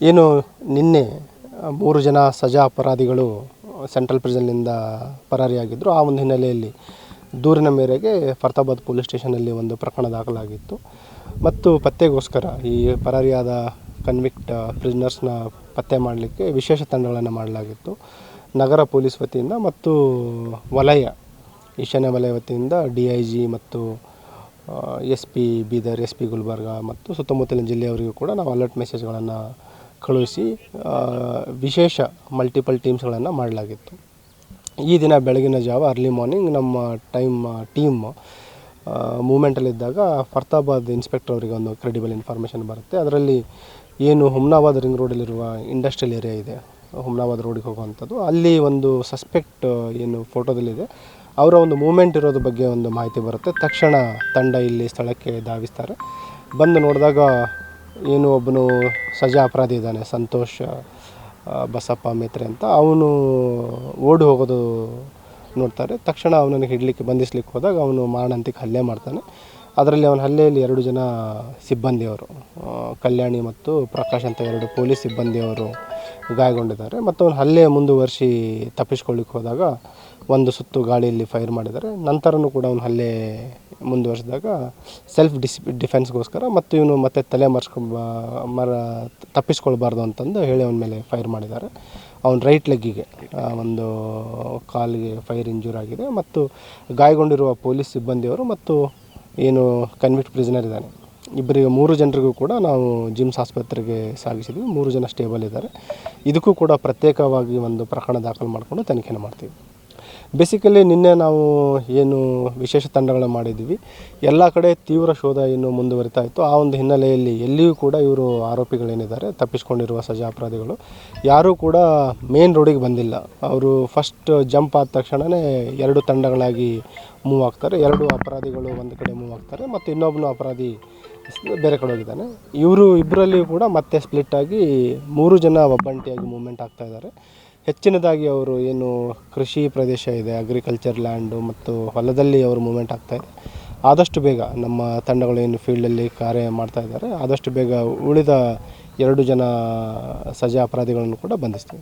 ಏನು ನಿನ್ನೆ 3 ಜನ ಸಜಾ ಅಪರಾಧಿಗಳು ಸೆಂಟ್ರಲ್ ಪ್ರಿಸನ್ನಿಂದ ಪರಾರಿಯಾಗಿದ್ದರು. ಆ ಒಂದು ಹಿನ್ನೆಲೆಯಲ್ಲಿ ದೂರಿನ ಮೇರೆಗೆ ಫರ್ತಾಬಾದ್ ಪೊಲೀಸ್ ಸ್ಟೇಷನಲ್ಲಿ ಒಂದು ಪ್ರಕರಣ ದಾಖಲಾಗಿತ್ತು ಮತ್ತು ಪತ್ತೆಗೋಸ್ಕರ ಈ ಪರಾರಿಯಾದ ಕನ್ವಿಕ್ಟ್ ಪ್ರಿಸ್ನರ್ಸ್ನ ಪತ್ತೆ ಮಾಡಲಿಕ್ಕೆ ವಿಶೇಷ ತಂಡಗಳನ್ನು ಮಾಡಲಾಗಿತ್ತು. ನಗರ ಪೊಲೀಸ್ ವತಿಯಿಂದ ಮತ್ತು ವಲಯ ಈಶಾನ್ಯ ವಲಯ ವತಿಯಿಂದ DIG ಮತ್ತು SP ಬೀದರ್, SP ಗುಲ್ಬರ್ಗ ಮತ್ತು ಸುತ್ತಮುತ್ತಲಿನ ಜಿಲ್ಲೆಯವರಿಗೂ ಕೂಡ ನಾವು ಅಲರ್ಟ್ ಮೆಸೇಜ್ಗಳನ್ನು ಕಳುಹಿಸಿ ವಿಶೇಷ ಮಲ್ಟಿಪಲ್ ಟೀಮ್ಸ್ಗಳನ್ನು ಮಾಡಲಾಗಿತ್ತು. ಈ ದಿನ ಬೆಳಗಿನ ಜಾವ ಅರ್ಲಿ ಮಾರ್ನಿಂಗ್ ನಮ್ಮ ಟೀಮ್ ಮೂವ್ಮೆಂಟಲ್ಲಿದ್ದಾಗ ಫರ್ತಾಬಾದ್ ಇನ್ಸ್ಪೆಕ್ಟರ್ ಅವರಿಗೆ ಒಂದು ಕ್ರೆಡಿಬಲ್ ಇನ್ಫಾರ್ಮೇಷನ್ ಬರುತ್ತೆ. ಅದರಲ್ಲಿ ಏನು ಹುಮ್ನಾಬಾದ್ ರಿಂಗ್ ರೋಡಲ್ಲಿರುವ ಇಂಡಸ್ಟ್ರಿಯಲ್ ಏರಿಯಾ ಇದೆ, ಹುಮ್ನಾಬಾದ್ ರೋಡಿಗೆ ಹೋಗುವಂಥದ್ದು, ಅಲ್ಲಿ ಒಂದು ಸಸ್ಪೆಕ್ಟ್ ಏನು ಫೋಟೋದಲ್ಲಿದೆ ಅವರ ಒಂದು ಮೂವ್ಮೆಂಟ್ ಇರೋದ್ರ ಬಗ್ಗೆ ಒಂದು ಮಾಹಿತಿ ಬರುತ್ತೆ. ತಕ್ಷಣ ತಂಡ ಇಲ್ಲಿ ಸ್ಥಳಕ್ಕೆ ಧಾವಿಸ್ತಾರೆ. ಬಂದು ನೋಡಿದಾಗ ಏನು ಒಬ್ಬನು ಸಜಾ ಅಪರಾಧಿ ಇದ್ದಾನೆ, ಸಂತೋಷ್ ಬಸಪ್ಪ ಮೇತ್ರೆ ಅಂತ, ಅವನು ಓಡಿ ಹೋಗೋದು ನೋಡ್ತಾರೆ. ತಕ್ಷಣ ಅವನನ್ನು ಹಿಡಲಿಕ್ಕೆ ಬಂಧಿಸ್ಲಿಕ್ಕೆ ಹೋದಾಗ ಅವನು ಮಾರಣಾಂತಿಕ ಹಲ್ಲೆ ಮಾಡ್ತಾನೆ. ಅದರಲ್ಲಿ ಅವನ ಹಲ್ಲೆಯಲ್ಲಿ 2 ಜನ ಸಿಬ್ಬಂದಿಯವರು, ಕಲ್ಯಾಣಿ ಮತ್ತು ಪ್ರಕಾಶ್ ಅಂತ 2 ಪೊಲೀಸ್ ಸಿಬ್ಬಂದಿಯವರು ಗಾಯಗೊಂಡಿದ್ದಾರೆ. ಮತ್ತು ಅವನ ಹಲ್ಲೆ ಮುಂದುವರಿಸಿ ತಪ್ಪಿಸ್ಕೊಳ್ಳಿಕ್ಕೆ ಹೋದಾಗ ಒಂದು ಸುತ್ತು ಗಾಳಿಯಲ್ಲಿ ಫೈರ್ ಮಾಡಿದ್ದಾರೆ. ನಂತರನೂ ಕೂಡ ಅವನ ಹಲ್ಲೆ ಮುಂದುವರಿಸಿದಾಗ ಸೆಲ್ಫ್ ಡಿಫೆನ್ಸ್ಗೋಸ್ಕರ ಮತ್ತು ಇವನು ಮತ್ತೆ ತಲೆ ತಪ್ಪಿಸ್ಕೊಳ್ಬಾರ್ದು ಅಂತಂದು ಹೇಳಿ ಅವನ ಮೇಲೆ ಫೈರ್ ಮಾಡಿದ್ದಾರೆ. ಅವನ ರೈಟ್ ಲೆಗ್ಗಿಗೆ ಒಂದು ಕಾಲಿಗೆ ಫೈರ್ ಇಂಜೂರ್ ಆಗಿದೆ. ಮತ್ತು ಗಾಯಗೊಂಡಿರುವ ಪೊಲೀಸ್ ಸಿಬ್ಬಂದಿಯವರು ಮತ್ತು ಏನು ಕನ್ವಿಕ್ಟ್ ಪ್ರಿಸನರ್ ಇದ್ದಾನೆ, 3 ಜನರಿಗೂ ಕೂಡ ನಾವು ಜಿಮ್ಸ್ ಆಸ್ಪತ್ರೆಗೆ ಸಾಗಿಸಿದ್ವಿ. 3 ಜನ ಸ್ಟೇಬಲ್ ಇದ್ದಾರೆ. ಇದಕ್ಕೂ ಕೂಡ ಪ್ರತ್ಯೇಕವಾಗಿ ಒಂದು ಪ್ರಕರಣ ದಾಖಲು ಮಾಡಿಕೊಂಡು ತನಿಖೆನ ಮಾಡ್ತೀವಿ. ಬೇಸಿಕಲಿ ನಿನ್ನೆ ನಾವು ಏನು ವಿಶೇಷ ತಂಡಗಳನ್ನು ಮಾಡಿದ್ವಿ, ಎಲ್ಲ ಕಡೆ ತೀವ್ರ ಶೋಧ ಏನು ಮುಂದುವರಿತಾ ಇತ್ತು. ಆ ಒಂದು ಹಿನ್ನೆಲೆಯಲ್ಲಿ ಎಲ್ಲಿಯೂ ಕೂಡ ಇವರು ಆರೋಪಿಗಳೇನಿದ್ದಾರೆ ತಪ್ಪಿಸ್ಕೊಂಡಿರುವ ಸಜಾ ಅಪರಾಧಿಗಳು ಯಾರೂ ಕೂಡ ಮೇನ್ ರೋಡಿಗೆ ಬಂದಿಲ್ಲ. ಅವರು ಫಸ್ಟ್ ಜಂಪ್ ಆದ ತಕ್ಷಣವೇ 2 ತಂಡಗಳಾಗಿ ಮೂವ್ ಆಗ್ತಾರೆ. 2 ಅಪರಾಧಿಗಳು ಒಂದು ಕಡೆ ಮೂವ್ ಆಗ್ತಾರೆ ಮತ್ತು ಇನ್ನೊಬ್ಬನು ಅಪರಾಧಿ ಬೇರೆ ಕಡೆ ಹೋಗಿದ್ದಾನೆ. ಇವರು ಇಬ್ಬರಲ್ಲಿಯೂ ಕೂಡ ಮತ್ತೆ ಸ್ಪ್ಲಿಟ್ ಆಗಿ 3 ಜನ ಒಬ್ಬಂಟಿಯಾಗಿ ಮೂವ್ಮೆಂಟ್ ಆಗ್ತಾ ಇದ್ದಾರೆ. ಹೆಚ್ಚಿನದಾಗಿ ಅವರು ಏನು ಕೃಷಿ ಪ್ರದೇಶ ಇದೆ, ಅಗ್ರಿಕಲ್ಚರ್ ಲ್ಯಾಂಡು ಮತ್ತು ಹೊಲದಲ್ಲಿ ಅವರು ಮೂವ್ಮೆಂಟ್ ಆಗ್ತಾಯಿದೆ. ಆದಷ್ಟು ಬೇಗ ನಮ್ಮ ತಂಡಗಳು ಏನು ಫೀಲ್ಡಲ್ಲಿ ಕಾರ್ಯ ಮಾಡ್ತಾ ಇದ್ದಾರೆ, ಆದಷ್ಟು ಬೇಗ ಉಳಿದ 2 ಜನ ಸಜಾ ಅಪರಾಧಿಗಳನ್ನು ಕೂಡ ಬಂಧಿಸ್ತೀವಿ.